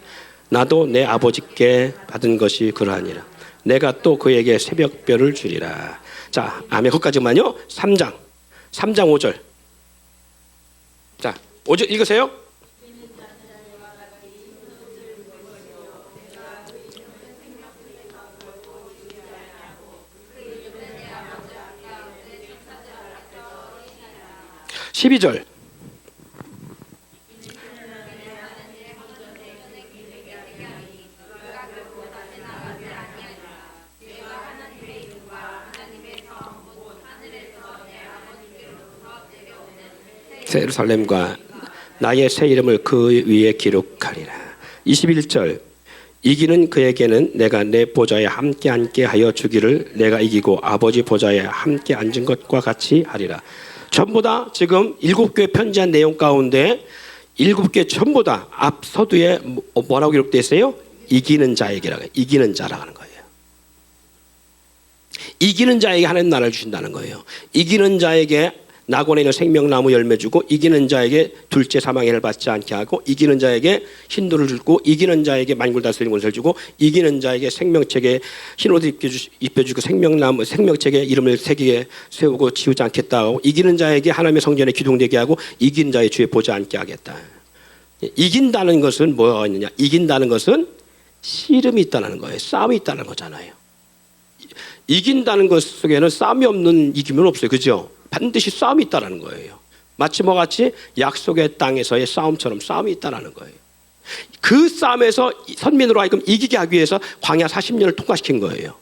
나도 내 아버지께 받은 것이 그러하니라. 내가 또 그에게 새벽별을 주리라. 자, 아멘. 거기까지만요. 3장 5절. 자, 5절 읽으세요. (12절) 새 예루살렘과 나의 새 이름을 그 위에 기록하리라. 21절 이기는 그에게는 내가 내 보좌에 함께 앉게 하여 주기를 내가 이기고 아버지 보좌에 함께 앉은 것과 같이 하리라. 전부 다 지금 7교회 편지한 내용 가운데 7개 전부 다 앞 서두에 뭐라고 기록되어 있어요? 이기는 자에게라고 해요. 이기는 자라고 하는 거예요. 이기는 자에게 하나님 나라를 주신다는 거예요. 이기는 자에게 낙원에 있는 생명나무 열매 주고 이기는 자에게 둘째 사망의 해를 받지 않게 하고 이기는 자에게 흰돌을 주고 이기는 자에게 만국을 다스리는 권세를 주고 이기는 자에게 생명책에 흰옷 입혀주고 생명나무 생명책에 이름을 새기게 세우고 지우지 않겠다 하고 이기는 자에게 하나님의 성전에 기둥되게 하고 이기는 자의 주에 보지 않게 하겠다. 이긴다는 것은 뭐가 있느냐? 이긴다는 것은 씨름이 있다는 거예요. 싸움이 있다는 거잖아요. 이긴다는 것 속에는 싸움이 없는 이기면 없어요. 그죠? 반드시 싸움이 있다는 거예요. 마치 뭐가 같이 약속의 땅에서의 싸움처럼 싸움이 있다는 거예요. 그 싸움에서 선민으로 하여금 이기게 하기 위해서 광야 40년을 통과시킨 거예요.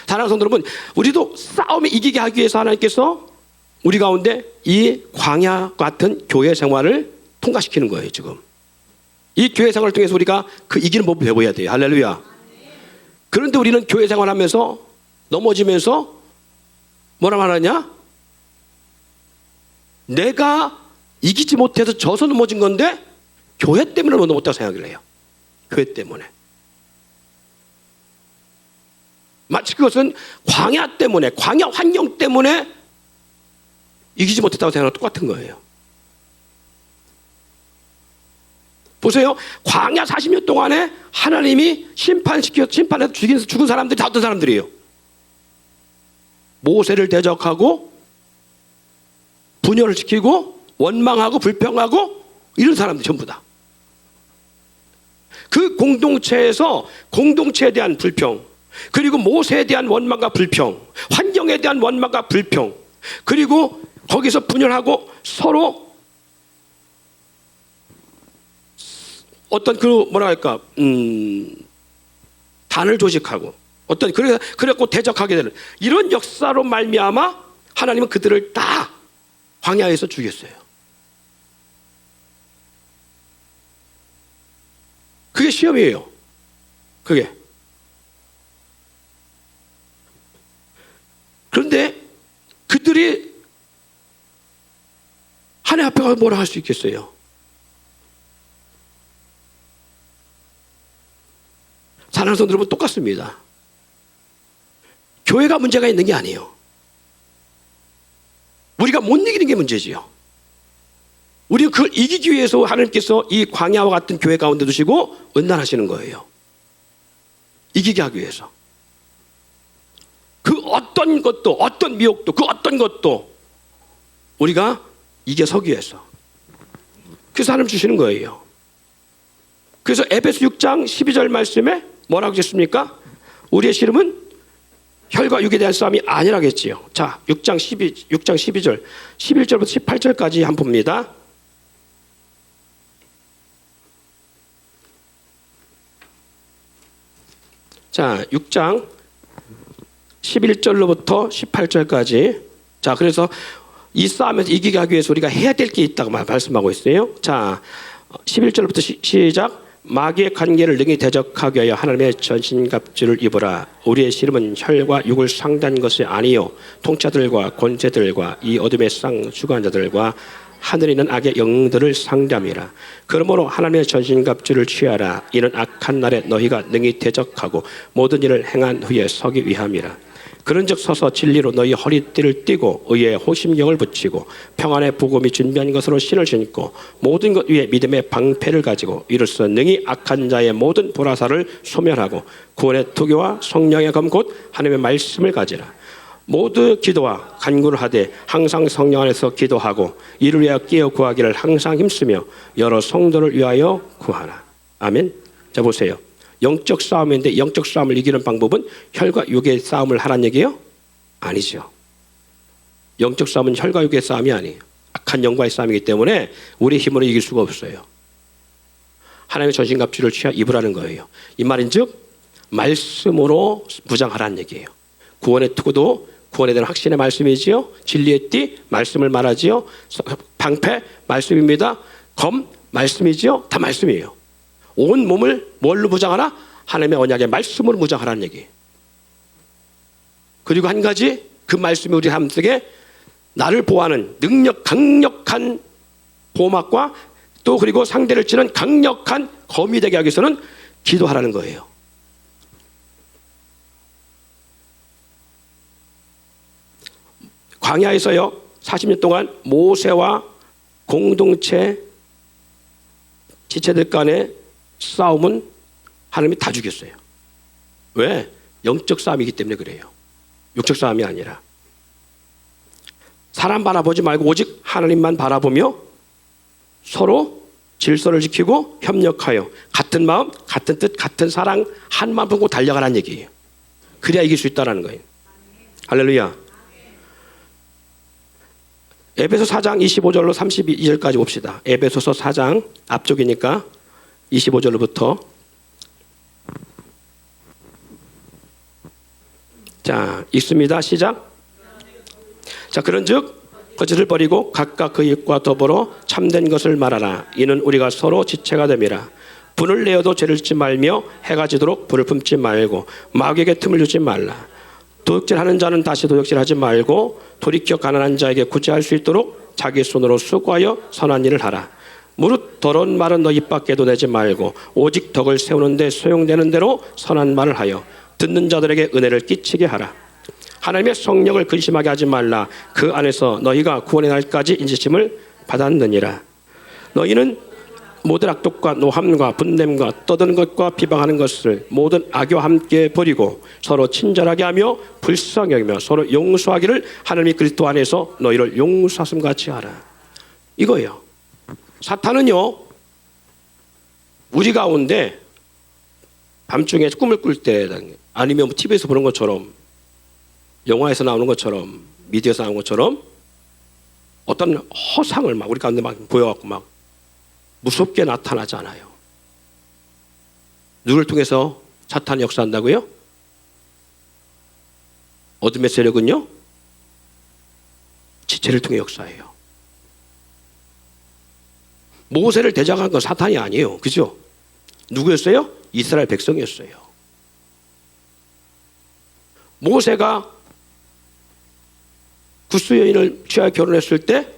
사랑하는 성도 여러분, 우리도 싸움에 이기게 하기 위해서 하나님께서 우리 가운데 이 광야 같은 교회 생활을 통과시키는 거예요. 지금 이 교회 생활을 통해서 우리가 그 이기는 법을 배워야 돼요. 할렐루야. 그런데 우리는 교회 생활하면서 넘어지면서 뭐라 말하냐? 내가 이기지 못해서 져서 넘어진 건데 교회 때문에 넘어졌다고 생각을 해요. 교회 때문에. 마치 그것은 광야 때문에, 광야 환경 때문에 이기지 못했다고 생각하는 똑같은 거예요. 보세요. 광야 40년 동안에 하나님이 심판해서 죽은 사람들이 다 어떤 사람들이에요? 모세를 대적하고 분열을 시키고 원망하고 불평하고 이런 사람들 전부 다. 그 공동체에서 공동체에 대한 불평, 그리고 모세에 대한 원망과 불평, 환경에 대한 원망과 불평, 그리고 거기서 분열하고 서로 어떤 그 뭐라 할까 단을 조직하고 어떤 그래갖고 대적하게 되는 이런 역사로 말미암아 하나님은 그들을 다 광야에서 죽였어요. 그게 시험이에요. 그게. 그런데 그들이 하나님 앞에 가서 뭐라 할 수 있겠어요? 사랑하는 성도 여러분, 똑같습니다. 교회가 문제가 있는 게 아니에요. 우리가 못 이기는 게 문제지요. 우리는 그걸 이기기 위해서 하나님께서 이 광야와 같은 교회 가운데 두시고 은단하시는 거예요. 이기게 하기 위해서. 그 어떤 것도, 어떤 미혹도, 그 어떤 것도 우리가 이겨서기 위해서. 그래서 하나님 주시는 거예요. 그래서 에베소 6장 12절 말씀에 뭐라고 했습니까? 우리의 씨름은 혈과 육에 대한 싸움이 아니라겠지요. 자, 6장 12절, 11절부터 18절까지 한번 봅니다. 자, 6장 11절로부터 18절까지. 자, 그래서 이 싸움에서 이기게 하기 위해서 우리가 해야 될 게 있다고 말씀하고 있어요. 자, 11절부터 시작. 마귀의 관계를 능히 대적하기 위하여 하나님의 전신갑주를 입어라. 우리의 씨름은 혈과 육을 상대한 것이 아니요 통치자들과 권세들과 이 어둠의 쌍 주관자들과 하늘에 있는 악의 영들을 상대함이라. 그러므로 하나님의 전신갑주를 취하라. 이는 악한 날에 너희가 능히 대적하고 모든 일을 행한 후에 서기 위함이라. 그런즉 서서 진리로 너희 허리띠를 띠고 의의 호심경을 붙이고 평안의 복음이 준비한 것으로 신을 신고 모든 것 위에 믿음의 방패를 가지고 이로써 능히 악한 자의 모든 불화살을 소멸하고 구원의 투교와 성령의 검 곧 하나님의 말씀을 가지라. 모두 기도와 간구를 하되 항상 성령 안에서 기도하고 이를 위하여 끼어 구하기를 항상 힘쓰며 여러 성도를 위하여 구하라. 아멘. 자, 보세요. 영적 싸움인데 영적 싸움을 이기는 방법은 혈과 육의 싸움을 하라는 얘기예요? 아니죠. 영적 싸움은 혈과 육의 싸움이 아니에요. 악한 영과의 싸움이기 때문에 우리 힘으로 이길 수가 없어요. 하나님의 전신갑주를 취하 입으라는 거예요. 이 말인즉 말씀으로 무장하라는 얘기예요. 구원의 투구도 구원에 대한 확신의 말씀이지요. 진리의 띠 말씀을 말하지요. 방패 말씀입니다. 검 말씀이지요. 다 말씀이에요. 온 몸을 뭘로 무장하라? 하나님의 언약의 말씀으로 무장하라는 얘기. 그리고 한 가지, 그 말씀이 우리 삶 속에 나를 보호하는 강력한 보호막과 또 그리고 상대를 치는 강력한 검이 되게 하기 위해서는 기도하라는 거예요. 광야에서요 40년 동안 모세와 공동체 지체들 간의 싸움은 하나님이 다 죽였어요. 왜? 영적 싸움이기 때문에 그래요. 육적 싸움이 아니라. 사람 바라보지 말고 오직 하나님만 바라보며 서로 질서를 지키고 협력하여 같은 마음, 같은 뜻, 같은 사랑 한 마음 품고 달려가라는 얘기예요. 그래야 이길 수 있다는 거예요. 할렐루야. 에베소 4장 25절로 32절까지 봅시다. 에베소서 4장 앞쪽이니까 25절로부터. 자, 읽습니다. 시작. 자, 그런즉 거짓을 버리고 각각 그 입과 더불어 참된 것을 말하라. 이는 우리가 서로 지체가 됨이라. 분을 내어도 죄를 짓지 말며 해가 지도록 불을 품지 말고 마귀에게 틈을 주지 말라. 도둑질하는 자는 다시 도둑질하지 말고 돌이켜 가난한 자에게 구제할 수 있도록 자기 손으로 수고하여 선한 일을 하라. 무릇 더러운 말은 너 입 밖에도 내지 말고 오직 덕을 세우는 데 소용되는 대로 선한 말을 하여 듣는 자들에게 은혜를 끼치게 하라. 하나님의 성령을 근심하게 하지 말라. 그 안에서 너희가 구원의 날까지 인지심을 받았느니라. 너희는 모든 악독과 노함과 분냄과 떠드는 것과 비방하는 것을 모든 악과 함께 버리고 서로 친절하게 하며 불쌍히 여기며 서로 용서하기를 하나님이 그리스도 안에서 너희를 용서하심 같이 하라. 이거예요. 사탄은요 우리 가운데 밤중에 꿈을 꿀 때 아니면 TV에서 보는 것처럼 영화에서 나오는 것처럼 미디어에서 나오는 것처럼 어떤 허상을 막 우리 가운데 막 보여갖고 막 무섭게 나타나잖아요. 누구를 통해서 사탄이 역사한다고요? 어둠의 세력은요 지체를 통해 역사해요. 모세를 대적한 건 사탄이 아니에요. 그죠? 누구였어요? 이스라엘 백성이었어요. 모세가 구스 여인을 취하여 결혼했을 때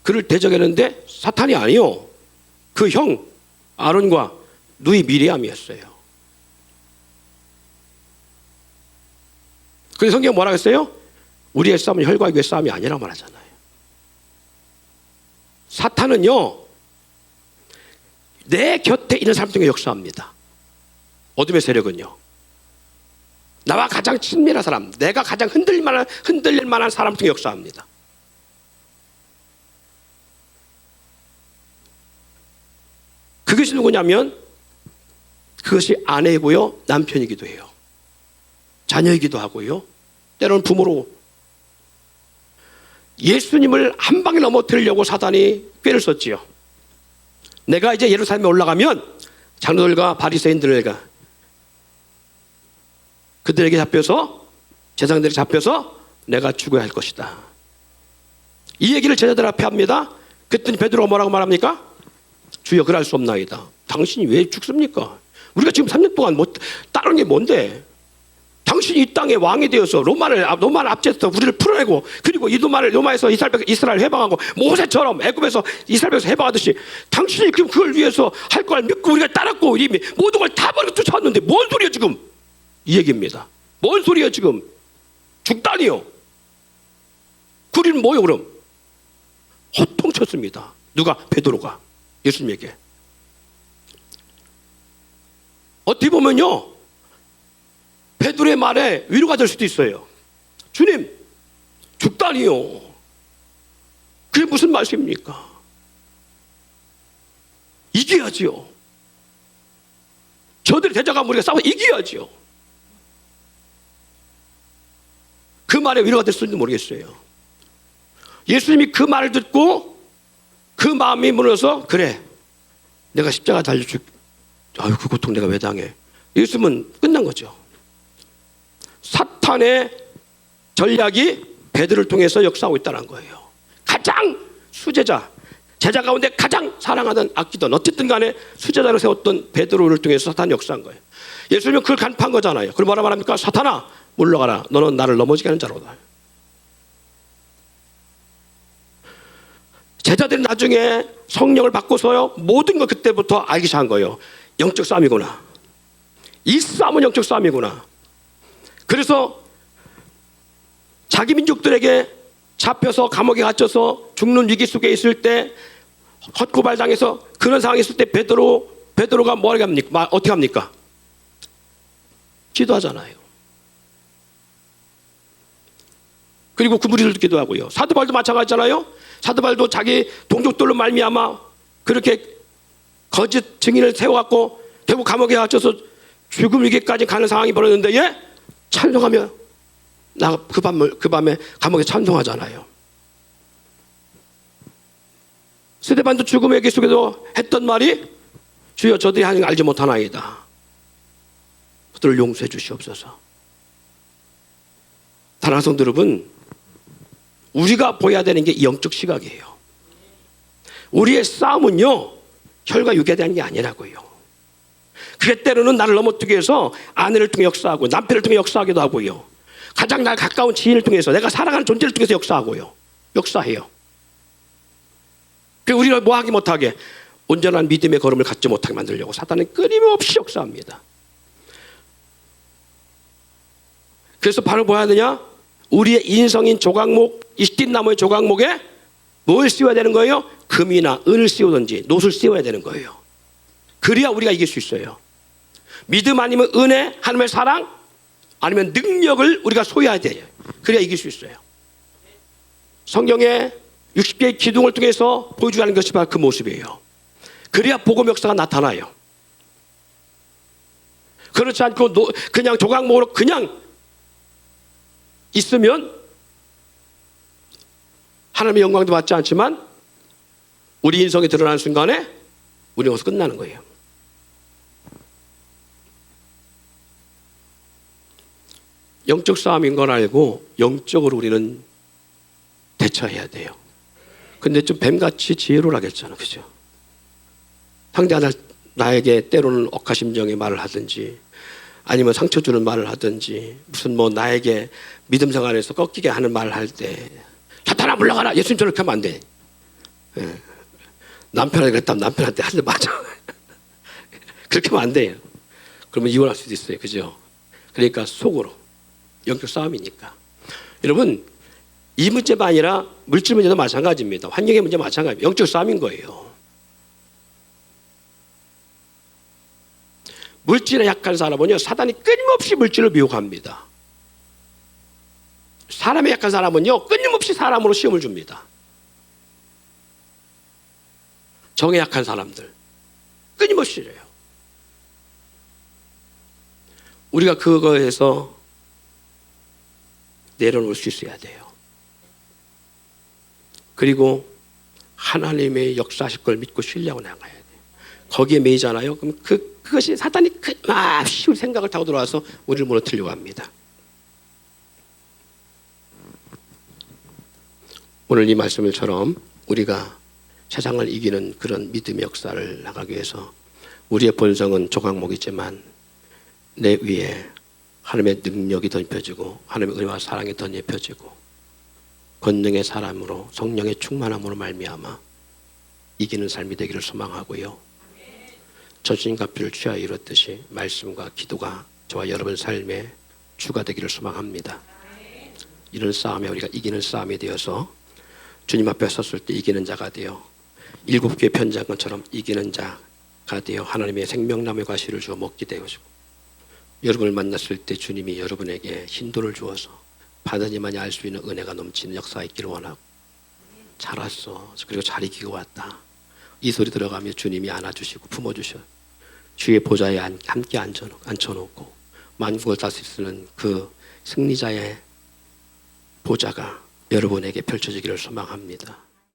그를 대적했는데 사탄이 아니요. 그 형 아론과 누이 미리암이었어요. 그래서 성경이 뭐라고 했어요? 우리의 싸움은 혈과 육의 싸움이 아니라고 말하잖아요. 사탄은요 내 곁에 있는 사람 중에 역사합니다. 어둠의 세력은요 나와 가장 친밀한 사람, 내가 가장 흔들릴 만한 사람 중에 역사합니다. 그것이 누구냐면 그것이 아내이고요 남편이기도 해요. 자녀이기도 하고요 때로는 부모로. 예수님을 한 방에 넘어뜨리려고 사단이 꾀를 썼지요. 내가 이제 예루살렘에 올라가면 장로들과 바리새인들과 그들에게 잡혀서 제사장들에게 잡혀서 내가 죽어야 할 것이다. 이 얘기를 제자들 앞에 합니다. 그랬더니 베드로가 뭐라고 말합니까? 주여 그럴 수 없나이다. 당신이 왜 죽습니까? 우리가 지금 3년 동안 다른 게 뭔데? 당신이 이 땅의 왕이 되어서 로마를 압제해서 우리를 풀어내고, 그리고 이 로마에서 이스라엘 해방하고, 모세처럼 애굽에서 이스라엘 백성 해방하듯이 당신이 지금 그걸 위해서 할 걸 믿고 우리가 따랐고 이미 모든 걸 다 버리고 쫓아왔는데 뭔 소리야 지금? 이 얘기입니다. 뭔 소리야 지금? 죽다니요. 우리는 뭐요 그럼? 호통쳤습니다. 누가? 베드로가 예수님에게. 어떻게 보면요, 베드로의 말에 위로가 될 수도 있어요. 주님, 죽다니요. 그게 무슨 말씀입니까? 이겨야지요. 저들이 대적하면 우리가 싸워 이겨야지요. 그 말에 위로가 될 수 있는지 모르겠어요. 예수님이 그 말을 듣고 그 마음이 무너서, 그래, 내가 십자가 달려줄, 아유, 그 고통 내가 왜 당해? 예수님은 끝난 거죠. 사탄의 전략이 베드로를 통해서 역사하고 있다는 거예요. 가장 수제자, 제자 가운데 가장 사랑하던 아끼던, 어쨌든 간에 수제자로 세웠던 베드로를 통해서 사탄이 역사한 거예요. 예수님은 그걸 간파한 거잖아요. 그걸 뭐라 말합니까? 사탄아, 물러가라. 너는 나를 넘어지게 하는 자로다. 제자들이 나중에 성령을 받고서요, 모든 걸 그때부터 알기 시작한 거예요. 영적 싸움이구나. 이 싸움은 영적 싸움이구나. 그래서 자기 민족들에게 잡혀서 감옥에 갇혀서 죽는 위기 속에 있을 때, 헛고발당해서 그런 상황에 있을 때 베드로가 뭐라고 합니까? 어떻게 합니까? 기도하잖아요. 그리고 그 무리들도 기도하고요. 사도바울도 마찬가지잖아요. 사도바울도 자기 동족들로 말미암아 그렇게 거짓 증인을 세워갖고 결국 감옥에 갇혀서 죽음 위기까지 가는 상황이 벌어졌는데, 예? 찬송하며 그 밤에 감옥에 찬송하잖아요. 스데반도 죽음의 위기 속에도 했던 말이, 주여 저들이 하는 걸 알지 못하나이다. 그들을 용서해 주시옵소서. 사랑하는 여러분, 우리가 보여야 되는 게 영적 시각이에요. 우리의 싸움은요, 혈과 육에 대한 게 아니라고요. 그게 때로는 나를 넘어뜨기 위해서 아내를 통해 역사하고, 남편을 통해 역사하기도 하고요, 가장 날 가까운 지인을 통해서, 내가 사랑하는 존재를 통해서 역사해요. 그리고 우리를 뭐하기 못하게, 온전한 믿음의 걸음을 갖지 못하게 만들려고 사탄은 끊임없이 역사합니다. 그래서 바로 뭐 해야 되냐? 우리의 인성인 조각목, 이스틴나무의 조각목에 뭘 씌워야 되는 거예요? 금이나 은을 씌우든지 놋을 씌워야 되는 거예요. 그래야 우리가 이길 수 있어요. 믿음 아니면 은혜, 하나님의 사랑, 아니면 능력을 우리가 소유해야 돼요. 그래야 이길 수 있어요. 성경의 60개의 기둥을 통해서 보여주는 것이 바로 그 모습이에요. 그래야 복음 역사가 나타나요. 그렇지 않고 그냥 조각목으로 그냥 있으면 하나님의 영광도 받지 않지만 우리 인성이 드러나는 순간에 우리는 거기서 끝나는 거예요. 영적 싸움인 걸 알고 영적으로 우리는 대처해야 돼요. 근데 좀 뱀같이 지혜로라겠잖아, 그죠? 상대가 나에게 때로는 억하심정의 말을 하든지, 아니면 상처 주는 말을 하든지, 무슨 뭐 나에게 믿음 생활에서 꺾이게 하는 말을 할 때, 사탄아 물러가라, 예수님 저렇게 하면 안 돼. 예. 남편한테 그랬다면 남편한테 한 대 맞아. 그렇게 하면 안 돼요. 그러면 이혼할 수도 있어요, 그죠? 그러니까 속으로, 영적 싸움이니까. 여러분, 이 문제가 아니라 물질 문제도 마찬가지입니다. 환경의 문제 마찬가지입니다. 영적 싸움인 거예요. 물질에 약한 사람은요, 사단이 끊임없이 물질을 미혹합니다. 사람에 약한 사람은요, 끊임없이 사람으로 시험을 줍니다. 정에 약한 사람들 끊임없이 이래요. 우리가 그거에서 내려놓을 수 있어야 돼요. 그리고 하나님의 역사하실 걸 믿고 신뢰하고 나가야 돼요. 거기에 매이잖아요. 그럼 그것이 사탄이 끊임없이 생각을 타고 들어와서 우리를 무너뜨리려고 합니다. 오늘 이 말씀을처럼 우리가 세상을 이기는 그런 믿음의 역사를 나가기 위해서 우리의 본성은 조각목이지만 내 위에 하나님의 능력이 덧입혀지고 하나님의 은혜와 사랑이 덧입혀지고 권능의 사람으로 성령의 충만함으로 말미암아 이기는 삶이 되기를 소망하고요. 전신갑주를 취하여 이뤘듯이 말씀과 기도가 저와 여러분 삶의 주가 되기를 소망합니다. 이런 싸움에 우리가 이기는 싸움이 되어서 주님 앞에 섰을 때 이기는 자가 되어 7개의 편장권처럼 이기는 자가 되어 하나님의 생명나무의 과실을 주어 먹게 되어지고 여러분을 만났을 때 주님이 여러분에게 hin도를 주어서 받으니만이 알 수 있는 은혜가 넘치는 역사가 있기를 원하고 잘 왔어. 그리고 잘 이기고 왔다. 이 소리 들어가며 주님이 안아주시고 품어주셔 주의 보좌에 함께 앉혀놓고 만국을 다스리는 그 승리자의 보좌가 여러분에게 펼쳐지기를 소망합니다.